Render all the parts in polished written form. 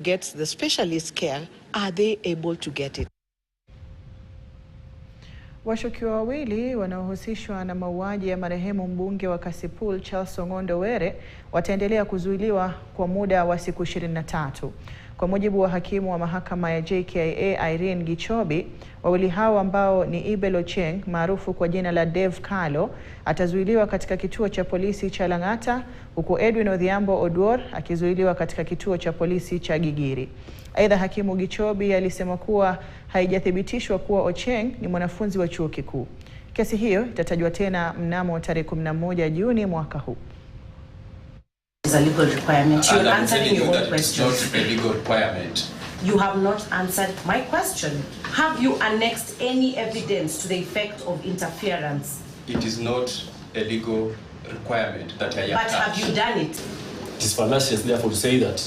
gets the specialist care, are they able to get it? Washukiwa wawili wanaohusishwa na mauaji ya marehemu mbunge wa Kasipul Charles Ong'ondo Were wataendelea kuzuiliwa kwa muda wa siku 23. Kwa mujibu wa hakimu wa mahakama ya JKIA Irene Gichobi, wawili hao ambao ni Ibel Ocheng maarufu kwa jina la Dave Kalo atazuiliwa katika kituo cha polisi cha Lang'ata, huku Edwin Odhiambo Odwor akizuiliwa katika kituo cha polisi cha Gigiri. Aidha, hakimu Gichobi alisema kuwa haijathibitishwa kuwa Ocheng ni mwanafunzi wa chuo kikuu. Kesi hiyo itatajwa tena mnamo tarehe 11 Juni mwaka huu. It's a legal requirement. You answered your own question. It's not a legal requirement. You have not answered my question. Have you annexed any evidence to the effect of interference? It is not a legal requirement that I attach. But have you done it? It is fallacious, therefore, to say that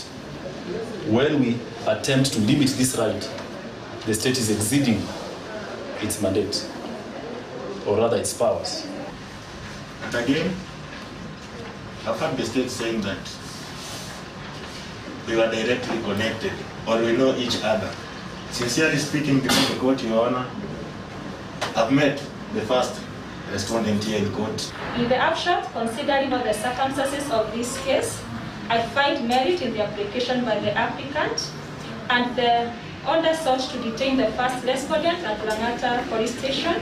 when we attempt to limit this right, the state is exceeding its mandate, or rather its powers. And again, I've heard the state saying that we were directly connected, or we know each other. Sincerely speaking, before the court, Your Honor, I've met the first respondent here in court. In the upshot, considering all the circumstances of this case, I find merit in the application by the applicant, and the order sought to detain the first respondent at Lang'ata Police Station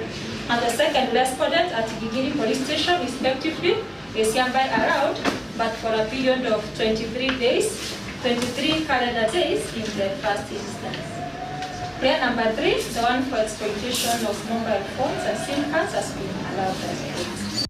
and the second respondent at Gigiri Police Station, respectively, is hereby allowed, but for a period of 23 calendar days in the first instance. Prayer number 3, the one for exploitation of mobile phones and SIM cards has been allowed by the court.